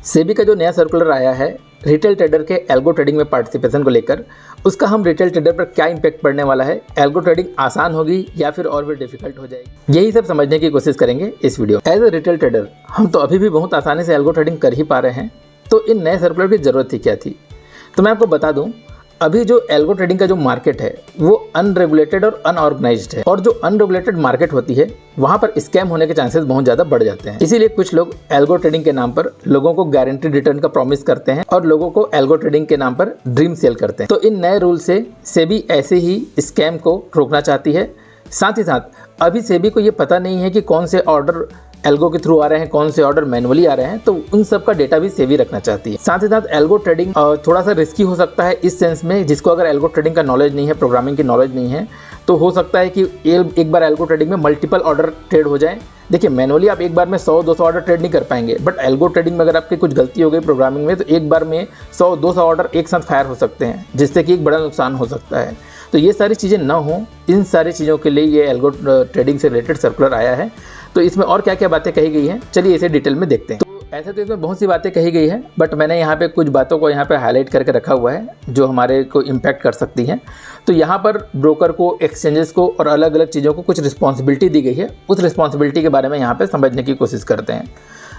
सेबी का जो नया सर्कुलर आया है रिटेल ट्रेडर के एल्गो ट्रेडिंग में पार्टिसिपेशन को लेकर, उसका हम रिटेल ट्रेडर पर क्या इम्पैक्ट पड़ने वाला है, एल्गो ट्रेडिंग आसान होगी या फिर और भी डिफिकल्ट हो जाएगी, यही सब समझने की कोशिश करेंगे इस video. As a retail trader हम तो अभी भी बहुत आसानी से एल्गो ट्रेडिंग कर ही पा रहे हैं, तो इन नए सर्कुलर की ज़रूरत ही क्या थी। तो मैं आपको बता दूं, अभी जो एल्गो ट्रेडिंग का जो मार्केट है वो अनरेगुलेटेड और अनऑर्गेनाइज्ड है, और जो अनरेगुलेटेड मार्केट होती है वहाँ पर स्कैम होने के चांसेस बहुत ज़्यादा बढ़ जाते हैं। इसीलिए कुछ लोग एल्गो ट्रेडिंग के नाम पर लोगों को गारंटीड रिटर्न का प्रॉमिस करते हैं और लोगों को एल्गो ट्रेडिंग के नाम पर ड्रीम सेल करते हैं। तो इन नए रूल से सेबी ऐसे ही स्कैम को रोकना चाहती है। साथ ही साथ अभी सेबी को ये पता नहीं है कि कौन से ऑर्डर एल्गो के थ्रू आ रहे हैं, कौन से ऑर्डर मैनुअली आ रहे हैं, तो उन सब का डेटा भी सेबी रखना चाहती है। साथ ही साथ एल्गो ट्रेडिंग थोड़ा सा रिस्की हो सकता है इस सेंस में, जिसको अगर एल्गो ट्रेडिंग का नॉलेज नहीं है, प्रोग्रामिंग की नॉलेज नहीं है, तो हो सकता है कि एक बार एल्गो ट्रेडिंग में मल्टीपल ऑर्डर ट्रेड हो जाए। देखिए, मैनुअली आप एक बार में 100-200 ऑर्डर ट्रेड नहीं कर पाएंगे, बट एल्गो ट्रेडिंग में अगर आपकी कुछ गलती हो गई प्रोग्रामिंग में, तो एक बार में 100-200 ऑर्डर एक साथ फायर हो सकते हैं, जिससे कि एक बड़ा नुकसान हो सकता है। तो ये सारी चीज़ें ना हो, इन सारी चीज़ों के लिए ये एल्गो ट्रेडिंग से रिलेटेड सर्कुलर आया है। तो इसमें और क्या क्या बातें कही गई हैं, चलिए इसे डिटेल में देखते हैं। तो ऐसे तो इसमें बहुत सी बातें कही गई हैं, बट मैंने यहाँ पे कुछ बातों को यहाँ पे हाईलाइट करके रखा हुआ है जो हमारे को इम्पैक्ट कर सकती हैं। तो यहाँ पर ब्रोकर को, एक्सचेंजेस को और अलग अलग चीज़ों को कुछ रिस्पॉन्सिबिलिटी दी गई है। उस रिस्पॉन्सिबिलिटी के बारे में यहाँ पर समझने की कोशिश करते हैं।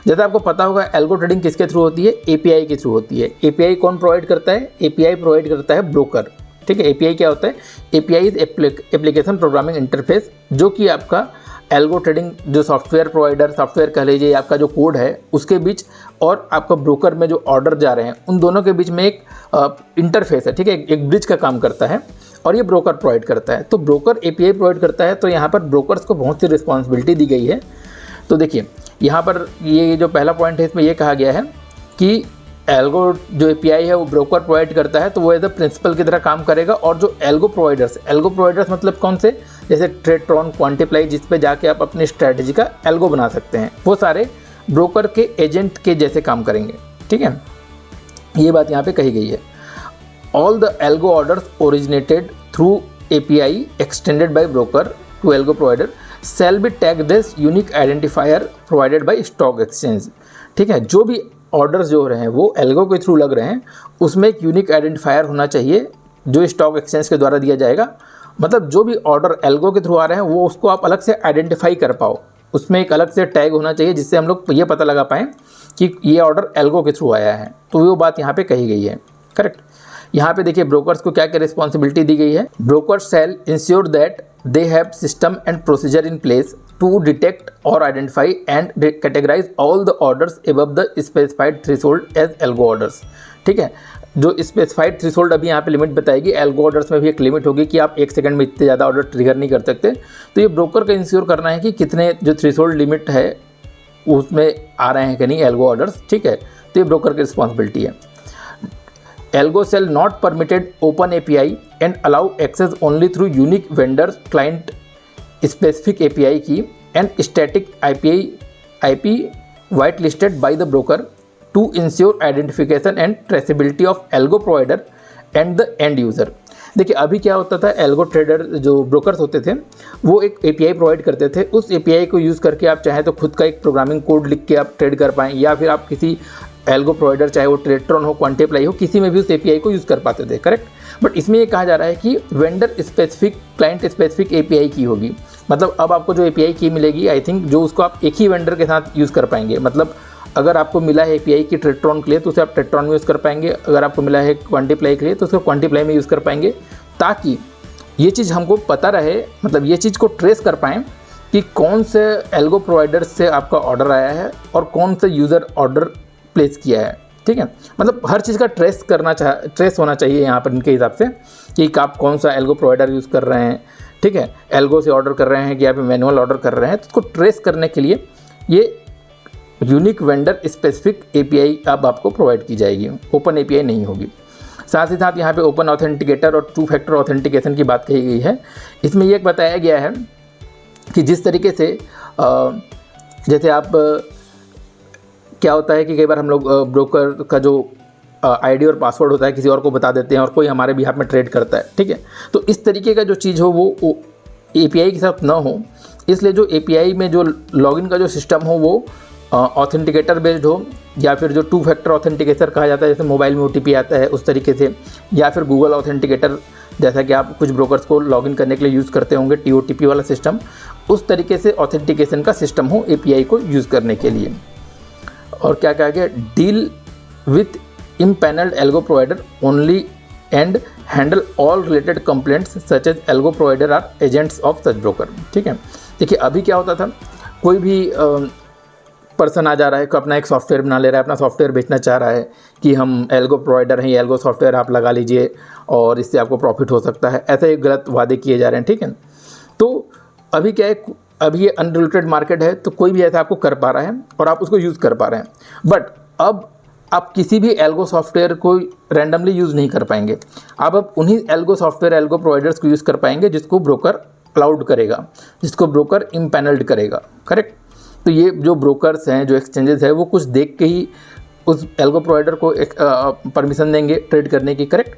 जैसे आपको पता होगा, एल्गो ट्रेडिंग किसके थ्रू होती है? एपीआई के थ्रू होती है। एपीआई कौन प्रोवाइड करता है? एपीआई प्रोवाइड करता है ब्रोकर। ठीक है, एपीआई क्या होता है? API is application programming interface, जो कि आपका एल्गो ट्रेडिंग जो सॉफ्टवेयर प्रोवाइडर, सॉफ्टवेयर कह लीजिए, आपका जो कोड है उसके बीच और आपका ब्रोकर में जो ऑर्डर जा रहे हैं उन दोनों के बीच में एक इंटरफेस है। ठीक है, एक ब्रिज का काम करता है और ये ब्रोकर प्रोवाइड करता है। तो ब्रोकर एपीआई प्रोवाइड करता है, तो यहाँ पर ब्रोकर्स को बहुत सी रिस्पॉन्सिबिलिटी दी गई है। तो देखिए, यहाँ पर ये जो पहला पॉइंट है इसमें ये कहा गया है कि एल्गो जो एपीआई है वो ब्रोकर प्रोवाइड करता है, तो वो एज अ प्रिंसिपल की तरह काम करेगा। और जो एल्गो प्रोवाइडर्स मतलब कौन से? जैसे ट्रेडट्रॉन, क्वांटिप्लाई, जिस पे जाके आप अपनी स्ट्रैटेजी का एल्गो बना सकते हैं, वो सारे ब्रोकर के एजेंट के जैसे काम करेंगे। ठीक है, ये बात यहाँ पे कही गई है। All the algo orders originated through API extended by broker to algo provider shall be tag this unique identifier provided by stock exchange. ठीक है, जो भी ऑर्डर्स जो हो रहे हैं वो एल्गो के थ्रू लग रहे हैं, उसमें एक यूनिक आइडेंटिफायर होना चाहिए जो स्टॉक एक्सचेंज के द्वारा दिया जाएगा। मतलब जो भी ऑर्डर एल्गो के थ्रू आ रहे हैं वो उसको आप अलग से आइडेंटिफाई कर पाओ, उसमें एक अलग से टैग होना चाहिए जिससे हम लोग ये पता लगा पाएँ कि ये ऑर्डर एल्गो के थ्रू आया है। तो वो बात यहाँ पे कही गई है। करेक्ट। यहाँ पे देखिए, ब्रोकर्स को क्या क्या रिस्पॉन्सिबिलिटी दी गई है। Brokers shall ensure that they have system and procedure in place to detect or identify and categorize all the orders above the specified threshold as algo orders। ठीक है, जो स्पेसिफाइड थ्रेशोल्ड अभी यहाँ पे लिमिट बताएगी, एल्गो ऑर्डर्स में भी एक लिमिट होगी कि आप 1 सेकंड में इतने ज़्यादा ऑर्डर ट्रिगर नहीं कर सकते। तो ये ब्रोकर का इंश्योर करना है कि कितने जो थ्रेशोल्ड लिमिट है उसमें आ रहे हैं कि नहीं एल्गो ऑर्डर्स। ठीक है, तो ये ब्रोकर की रिस्पॉन्सिबिलिटी है। Algo shall not permitted open API and allow access only through unique vendors client specific API key and static IP white listed by the broker to ensure identification and traceability of algo provider and the end user। देखिए, अभी क्या होता था, algo trader जो brokers होते थे वो एक API प्रोवाइड करते थे। उस API को यूज़ करके आप चाहे तो खुद का एक प्रोग्रामिंग कोड लिख के आप ट्रेड कर पाएँ, या फिर आप किसी एल्गो प्रोवाइडर, चाहे वो ट्रेडट्रॉन हो, क्वांटिप्लाई हो, किसी में भी उस API को यूज़ कर पाते थे। करेक्ट। बट इसमें ये कहा जा रहा है कि vendor specific, client specific API की होगी। मतलब अब आपको जो API की मिलेगी, आई थिंक, जो उसको आप एक ही वेंडर के साथ यूज़ कर पाएंगे। मतलब अगर आपको मिला है API की ट्रेडट्रॉन के लिए तो उसे आप ट्रेडट्रॉन में यूज़ कर पाएंगे, अगर आपको मिला है क्वांटिप्लाई के लिए तो उसको क्वांटिप्लाई में यूज़ कर पाएंगे, ताकि ये चीज़ हमको पता रहे, मतलब ये चीज़ को ट्रेस कर पाएँ कि कौन से एल्गो प्रोवाइडर से आपका ऑर्डर आया है और कौन से यूज़र ऑर्डर प्लेस किया है। ठीक है, मतलब हर चीज़ का ट्रेस होना चाहिए यहाँ पर इनके हिसाब से कि आप कौन सा एल्गो प्रोवाइडर यूज़ कर रहे हैं। ठीक है, एल्गो से ऑर्डर कर रहे हैं कि आप मैनुअल ऑर्डर कर रहे हैं, तो उसको ट्रेस करने के लिए ये यूनिक वेंडर स्पेसिफिक API अब आपको प्रोवाइड की जाएगी, ओपन API नहीं होगी। साथ ही साथ यहाँ पे ओपन ऑथेंटिकेटर और 2 फैक्टर ऑथेंटिकेशन की बात कही गई है। इसमें ये बताया गया है कि जिस तरीके से जैसे आप क्या होता है कि कई बार हम लोग ब्रोकर का जो आईडी और पासवर्ड होता है किसी और को बता देते हैं और कोई हमारे बिहाफ में ट्रेड करता है। ठीक है, तो इस तरीके का जो चीज़ हो वो API के साथ ना हो, इसलिए जो API में जो लॉगिन का जो सिस्टम हो वो ऑथेंटिकेटर बेस्ड हो, या फिर जो 2 फैक्टर ऑथेंटिकेशन कहा जाता है, जैसे मोबाइल में OTP आता है उस तरीके से, या फिर गूगल ऑथेंटिकेटर जैसा कि आप कुछ ब्रोकर्स को लॉगिन करने के लिए यूज़ करते होंगे, TOTP वाला सिस्टम, उस तरीके से ऑथेंटिकेशन का सिस्टम हो API को यूज़ करने के लिए। और क्या कहा गया, deal with empanelled algo provider only and handle all related complaints such as algo provider are agents of such broker. ठीक है, देखिए अभी क्या होता था, कोई भी पर्सन आ जा रहा है, अपना एक सॉफ्टवेयर बना ले रहा है, अपना सॉफ्टवेयर बेचना चाह रहा है कि हम एल्गो प्रोवाइडर हैं, एल्गो सॉफ्टवेयर आप लगा लीजिए और इससे आपको प्रॉफिट हो सकता है, ऐसे ही गलत वादे किए जा रहे हैं। ठीक है, तो अभी क्या है, अभी ये अनरेगुलेटेड मार्केट है, तो कोई भी ऐसा आपको कर पा रहा है और आप उसको यूज़ कर पा रहे हैं, बट अब आप किसी भी एल्गो सॉफ्टवेयर को रैंडमली यूज़ नहीं कर पाएंगे। आप अब उन्हीं एल्गो सॉफ्टवेयर एल्गो प्रोवाइडर्स को यूज़ कर पाएंगे जिसको ब्रोकर अलाउड करेगा, जिसको ब्रोकर इम्पैनल्ड करेगा। करेक्ट, तो ये जो ब्रोकर्स हैं, जो एक्सचेंजेस है, वो कुछ देख के ही उस एल्गो प्रोवाइडर को एक परमिशन देंगे ट्रेड करने की। करेक्ट,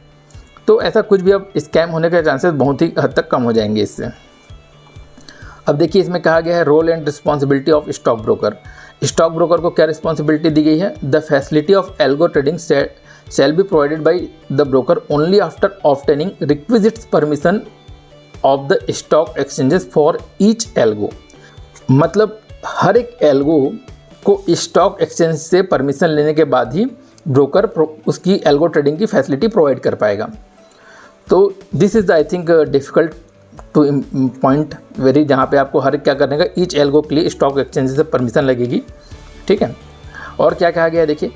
तो ऐसा कुछ भी अब स्कैम होने के चांसेस बहुत ही हद तक कम हो जाएंगे इससे। अब देखिए इसमें कहा गया है role and responsibility of stock broker. Stock broker को क्या रिस्पॉन्सिबिलिटी दी गई है, the facility of algo trading shall be provided by the broker only after obtaining requisites permission of the stock exchanges for each algo. मतलब हर एक algo को stock exchange से परमिशन लेने के बाद ही ब्रोकर उसकी एल्गो ट्रेडिंग की फैसिलिटी प्रोवाइड कर पाएगा। तो this is the I think difficult two point very, जहाँ पे आपको हर क्या करने का, ईच एल्गो के लिए स्टॉक एक्सचेंज से परमिशन लगेगी। ठीक है, और क्या कहा गया है, देखिए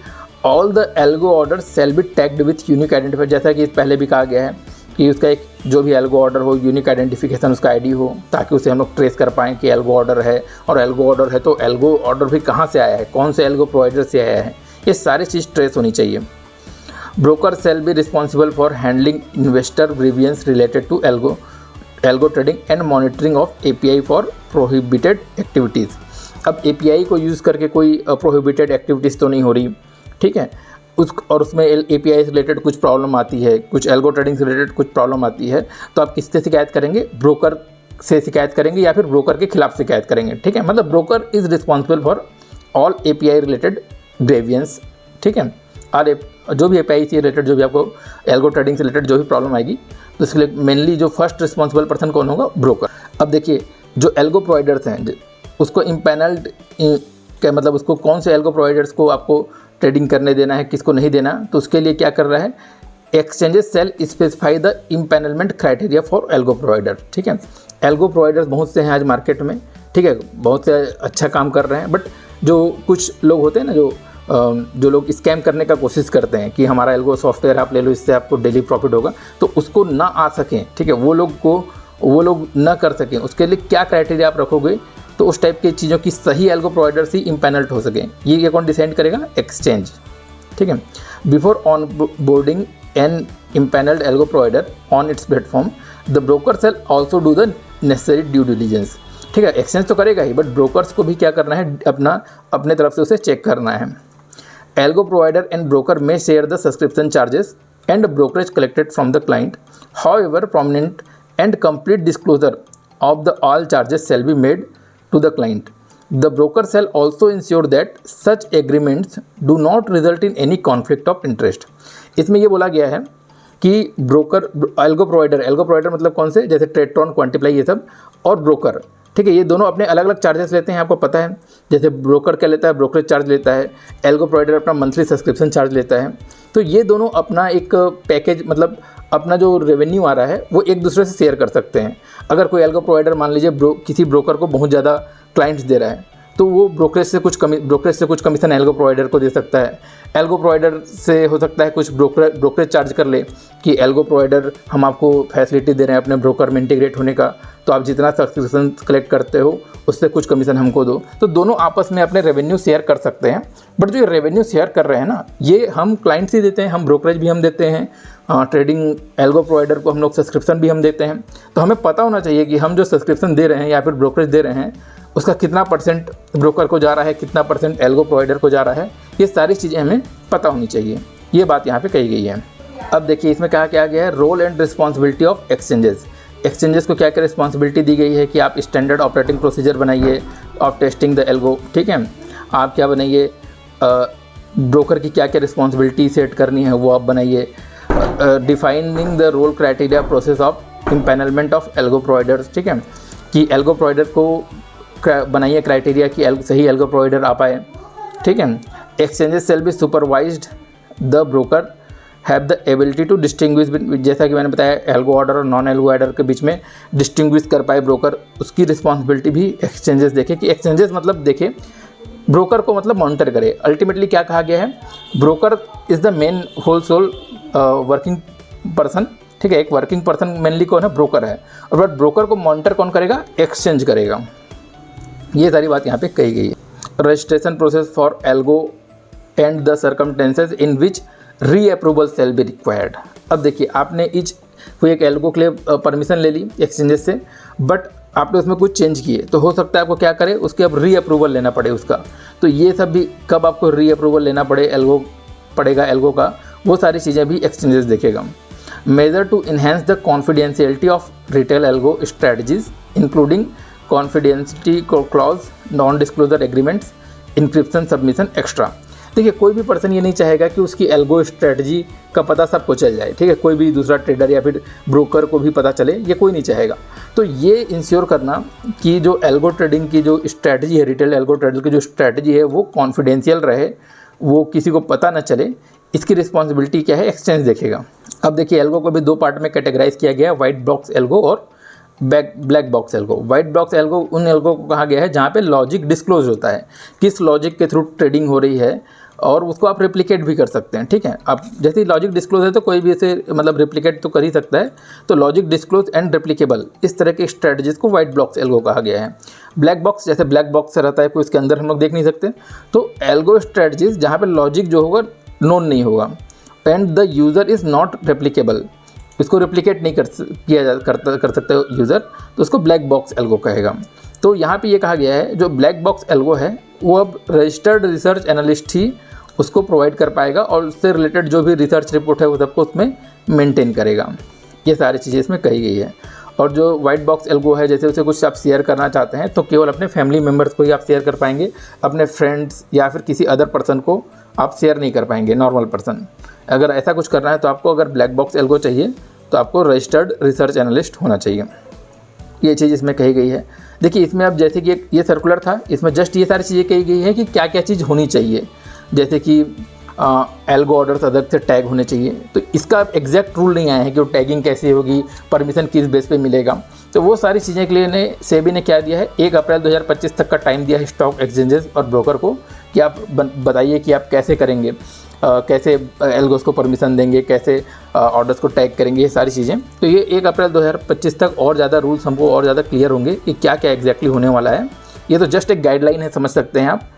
all the algo order shall be tagged with unique identifier. जैसा कि पहले भी कहा गया है कि उसका एक जो भी एल्गो ऑर्डर हो, यूनिक आइडेंटिफिकेशन उसका ID हो, ताकि उसे हम लोग ट्रेस कर पाएँ कि एल्गो ऑर्डर है, और एल्गो ऑर्डर है तो एल्गो ऑर्डर भी कहाँ से आया है, कौन से एल्गो प्रोवाइडर से आया है, ये सारी चीज़ ट्रेस होनी चाहिए। Broker shall be responsible for handling investor grievances related to algo trading and monitoring of API for prohibited activities. अब API को यूज़ करके कोई प्रोहिबिटेड एक्टिविटीज़ तो नहीं हो रही। ठीक है, और उसमें API से रिलेटेड कुछ प्रॉब्लम आती है, कुछ एल्गो ट्रेडिंग से रिलेटेड कुछ प्रॉब्लम आती है, तो आप किससे शिकायत करेंगे, ब्रोकर से शिकायत करेंगे या फिर ब्रोकर के खिलाफ शिकायत करेंगे। ठीक है, मतलब broker is responsible for all API related grievance. ठीक है, और जो भी API से रिलेटेड, जो भी आपको एल्गो ट्रेडिंग से रिलेटेड जो भी प्रॉब्लम आएगी, तो इसके लिए मेनली जो फर्स्ट रिस्पॉन्सिबल पर्सन कौन होगा, ब्रोकर। अब देखिए जो एल्गो प्रोवाइडर्स हैं, उसको इम्पैनल्ड क्या मतलब, उसको कौन से एल्गो प्रोवाइडर्स को आपको ट्रेडिंग करने देना है, किसको नहीं देना, तो उसके लिए क्या कर रहा है, exchanges shall specify the empanelment criteria for algo provider. ठीक है, एल्गो प्रोवाइडर्स बहुत से हैं आज मार्केट में। ठीक है, बहुत से अच्छा काम कर रहे हैं, बट जो कुछ लोग होते हैं ना, जो लोग स्कैम करने का कोशिश करते हैं कि हमारा एल्गो सॉफ्टवेयर आप ले लो, इससे आपको डेली प्रॉफिट होगा, तो उसको ना आ सकें। ठीक है, वो लोग ना कर सकें, उसके लिए क्या क्राइटेरिया आप रखोगे, तो उस टाइप की चीज़ों की सही एल्गो प्रोवाइडर्स ही इम्पैनल्ड हो सकें, ये कौन डिसाइड करेगा, एक्सचेंज। ठीक है, before on boarding an empanelled algo provider on its platform, the broker shall also do the necessary due diligence. ठीक है, एक्सचेंज तो करेगा ही, बट ब्रोकर्स को भी क्या करना है, अपने तरफ से उसे चेक करना है। एल्गो प्रोवाइडर एंड ब्रोकर में share the subscription charges and brokerage collected from the client, however prominent and complete disclosure of the all charges shall be made to the client. The broker shall also ensure that such agreements do not result in any conflict of interest. इसमें ये बोला गया है कि broker, algo provider मतलब कौन से, जैसे ट्रेडट्रॉन, क्वांटिप्लाई, ये सब, और ब्रोकर। ठीक है, ये दोनों अपने अलग अलग चार्जेस लेते हैं, आपको पता है। जैसे ब्रोकर क्या लेता है, ब्रोकरेज चार्ज लेता है, एल्गो प्रोवाइडर अपना मंथली सब्सक्रिप्शन चार्ज लेता है। तो ये दोनों अपना एक पैकेज, मतलब अपना जो रेवेन्यू आ रहा है वो एक दूसरे से शेयर कर सकते हैं। अगर कोई एल्गो प्रोवाइडर मान लीजिए किसी ब्रोकर को बहुत ज़्यादा क्लाइंट्स दे रहा है, तो वो ब्रोकरेज से कुछ कमीशन एल्गो प्रोवाइडर को दे सकता है। एल्गो प्रोवाइडर से हो सकता है कुछ ब्रोकरेज चार्ज कर ले कि एल्गो प्रोवाइडर हम आपको फैसिलिटी दे रहे हैं अपने ब्रोकर में इंटीग्रेट होने का, तो आप जितना सब्सक्रिप्शन कलेक्ट करते हो उससे कुछ कमीशन हमको दो। तो दोनों आपस में अपने रेवेन्यू शेयर कर सकते हैं। बट जो रेवेन्यू शेयर कर रहे हैं ना, ये हम क्लाइंट्स ही देते हैं, हम ब्रोकरेज भी हम देते हैं, ट्रेडिंग एल्गो प्रोवाइडर को हम लोग सब्सक्रिप्शन भी हम देते हैं। तो हमें पता होना चाहिए कि हम जो सब्सक्रिप्शन दे रहे हैं या फिर ब्रोकरेज दे रहे हैं, उसका कितना परसेंट ब्रोकर को जा रहा है, कितना परसेंट एल्गो प्रोवाइडर को जा रहा है, ये सारी चीज़ें हमें पता होनी चाहिए। ये बात यहाँ पे कही गई है। अब देखिए इसमें कहा क्या गया है, role and responsibility of exchanges. Exchanges को क्या क्या रिस्पॉन्सिबिलिटी दी गई है कि आप स्टैंडर्ड ऑपरेटिंग प्रोसीजर बनाइए ऑफ टेस्टिंग द एल्गो। ठीक है, आप क्या बनाइए, ब्रोकर की क्या क्या रिस्पॉन्सिबिलिटी सेट करनी है वो आप बनाइए। Defining the role criteria process of empanelment of algo providers, ठीक है, कि एल्गो प्रोवाइडर को बनाइए क्राइटेरिया कि सही एल्गो प्रोवाइडर आ पाए, ठीक है। Exchanges shall be supervised, the broker have the ability to distinguish, जैसा कि मैंने बताया एल्गो ऑर्डर और नॉन एल्गो ऑर्डर के बीच में डिस्टिंग्विश कर पाए ब्रोकर, उसकी रिस्पॉन्सिबिलिटी भी एक्सचेंजेस देखे कि एक्सचेंजेस मतलब देखे ब्रोकर को मतलब मॉनिटर करे। अल्टीमेटली क्या कहा गया है, broker is the main whole sole working person, ठीक है, एक वर्किंग पर्सन मेनली कौन है, ब्रोकर है, और बट ब्रोकर को मॉनिटर कौन करेगा, एक्सचेंज करेगा। ये सारी बात यहाँ पे कही गई है। Registration process for algo and the circumstances in which re approval cell be required. अब देखिए आपने कोई एक एल्गो के लिए परमिशन ले ली एक्सचेंजेस से, बट आपने उसमें कुछ चेंज किए, तो हो सकता है आपको क्या करे, उसके अब री अप्रूवल लेना पड़े उसका। तो ये सब भी कब आपको री अप्रूवल लेना पड़ेगा एल्गो का, वो सारी चीज़ें भी एक्सचेंजेस देखेगा। Measure to enhance the confidentiality of retail algo strategies including confidentiality clause, non disclosure agreements, encryption, submission, extra. देखिए कोई भी पर्सन ये नहीं चाहेगा कि उसकी एल्गो स्ट्रेटजी का पता सबको चल जाए, ठीक है, कोई भी दूसरा ट्रेडर या फिर ब्रोकर को भी पता चले, ये कोई नहीं चाहेगा। तो ये इंश्योर करना कि जो एल्गो ट्रेडिंग की जो स्ट्रेटजी है, रिटेल एल्गो ट्रेडर की जो स्ट्रेटजी है वो कॉन्फिडेंशियल रहे, वो किसी को पता न चले, इसकी रिस्पॉन्सिबिलिटी क्या है, एक्सचेंज देखेगा। अब देखिए एल्गो को भी दो पार्ट में कैटेगराइज किया गया है, वाइट बॉक्स एल्गो और black box algo. White box algo उन एल्गो को कहा गया है जहाँ पे लॉजिक डिस्क्लोज होता है, किस लॉजिक के थ्रू ट्रेडिंग हो रही है, और उसको आप रेप्लिकेट भी कर सकते हैं, ठीक है। अब जैसे ही लॉजिक डिस्क्लोज है तो कोई भी इसे मतलब रेप्लिकेट तो कर ही सकता है, तो लॉजिक डिस्क्लोज एंड रेप्लिकेबल, इस तरह के स्ट्रेटजीज को वाइट बॉक्स एल्गो कहा गया है। ब्लैक बॉक्स, जैसे ब्लैक बॉक्स से रहता है कोई, इसके अंदर हम लोग देख नहीं सकते, तो एल्गो स्ट्रेटजीज जहाँ पे लॉजिक जो होगा नोन नहीं होगा, and the user is not replicable, इसको रेप्लिकेट नहीं कर सकते यूज़र, तो उसको ब्लैक बॉक्स एल्गो कहेगा। तो यहाँ पे ये कहा गया है जो ब्लैक बॉक्स एल्गो है वो अब रजिस्टर्ड रिसर्च एनालिस्ट ही उसको प्रोवाइड कर पाएगा, और उससे रिलेटेड जो भी रिसर्च रिपोर्ट है वो सबको उसमें मेंटेन करेगा। ये सारी चीज़ें इसमें कही गई है। और जो वाइट बॉक्स एल्गो है, जैसे उसे कुछ आप शेयर करना चाहते हैं तो केवल अपने फैमिली मेम्बर्स को ही आप शेयर कर पाएंगे, अपने फ्रेंड्स या फिर किसी अदर पर्सन को आप शेयर नहीं कर पाएंगे, नॉर्मल पर्सन। अगर ऐसा कुछ करना है तो आपको, अगर ब्लैक बॉक्स एल्गो चाहिए तो आपको रजिस्टर्ड रिसर्च एनालिस्ट होना चाहिए। ये चीज़ इसमें कही गई है। देखिए इसमें अब जैसे कि ये सर्कुलर था, इसमें जस्ट ये सारी चीज़ें कही गई है कि क्या क्या चीज़ होनी चाहिए, जैसे कि एल्गो ऑर्डर्स अलग से टैग होने चाहिए। तो इसका एग्जैक्ट रूल नहीं आया है कि वो टैगिंग कैसे होगी, परमिशन किस बेस पे मिलेगा। तो वो सारी चीज़ें के लिए सेबी ने क्या दिया है, 1 अप्रैल 2025 तक का टाइम दिया है स्टॉक एक्सचेंजेस और ब्रोकर को कि आप बताइए कि आप कैसे करेंगे, कैसे एल्गोस को परमिशन देंगे, कैसे ऑर्डर्स को टैग करेंगे, ये सारी चीज़ें। तो ये 1 अप्रैल 2025 तक और ज़्यादा रूल्स हमको और ज़्यादा क्लियर होंगे कि क्या क्या एग्जैक्टली होने वाला है। ये तो जस्ट एक गाइडलाइन है, समझ सकते हैं आप।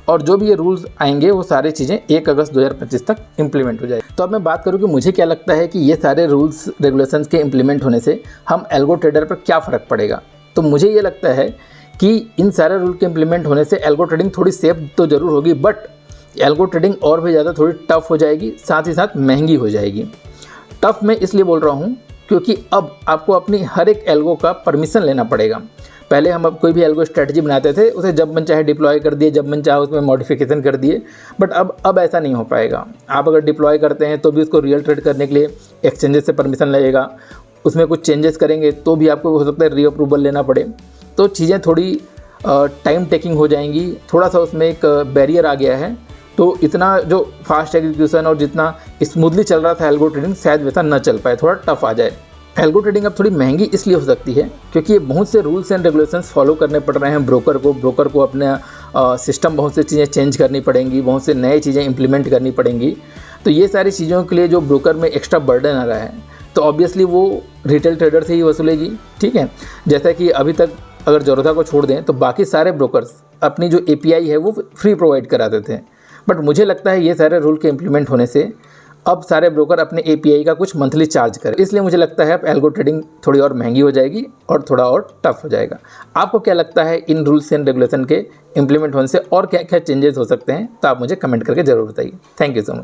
और जो भी ये रूल्स आएंगे वो सारी चीज़ें 1 अगस्त 2025 तक इम्प्लीमेंट हो जाएगी। तो अब मैं बात करूँ कि मुझे क्या लगता है कि ये सारे रूल्स रेगुलेशंस के इम्प्लीमेंट होने से हम एल्गो ट्रेडर पर क्या फ़र्क पड़ेगा। तो मुझे ये लगता है कि इन सारे रूल के इम्प्लीमेंट होने से एल्गो ट्रेडिंग थोड़ी सेफ तो ज़रूर होगी, बट एल्गो ट्रेडिंग और भी ज़्यादा थोड़ी टफ हो जाएगी, साथ ही साथ महंगी हो जाएगी। टफ मैं इसलिए बोल रहा हूँ क्योंकि अब आपको अपनी हर एक एल्गो का परमिशन लेना पड़ेगा। पहले हम अब कोई भी एल्गो स्ट्रेटजी बनाते थे, उसे जब मन चाहे डिप्लॉय कर दिए, जब मन चाहे उसमें मॉडिफिकेशन कर दिए, बट अब ऐसा नहीं हो पाएगा। आप अगर डिप्लॉय करते हैं तो भी उसको रियल ट्रेड करने के लिए एक्सचेंजेस से परमिशन लगेगा, उसमें कुछ चेंजेस करेंगे तो भी आपको हो सकता है री अप्रूवल लेना पड़े। तो चीज़ें थोड़ी टाइम टेकिंग हो जाएंगी, थोड़ा सा उसमें एक बैरियर आ गया है। तो इतना जो फास्ट एग्जीक्यूशन और जितना स्मूथली चल रहा था एल्गो ट्रेडिंग, शायद वैसा न चल पाए, थोड़ा टफ आ जाए। एल्गो ट्रेडिंग अब थोड़ी महंगी इसलिए हो सकती है क्योंकि ये बहुत से रूल्स एंड रेगुलेशंस फॉलो करने पड़ रहे हैं ब्रोकर को अपना सिस्टम बहुत से चीज़ें चेंज करनी पड़ेंगी, बहुत से नए चीज़ें इंप्लीमेंट करनी पड़ेंगी। तो ये सारी चीज़ों के लिए जो ब्रोकर में एक्स्ट्रा बर्डन आ रहा है, तो ऑब्वियसली वो रिटेल ट्रेडर से ही वसूलेगी, ठीक है। जैसा कि अभी तक अगर ज़रूरत को छोड़ दें तो बाकी सारे ब्रोकर्स अपनी जो API है वो फ्री प्रोवाइड कराते थे, बट मुझे लगता है ये सारे रूल के इम्प्लीमेंट होने से अब सारे ब्रोकर अपने API का कुछ मंथली चार्ज करें। इसलिए मुझे लगता है अब एल्गो ट्रेडिंग थोड़ी और महंगी हो जाएगी और थोड़ा और टफ हो जाएगा। आपको क्या लगता है इन रूल्स एंड रेगुलेशन के इम्प्लीमेंट होने से और क्या क्या चेंजेस हो सकते हैं, तो आप मुझे कमेंट करके ज़रूर बताइए। Thank you so much.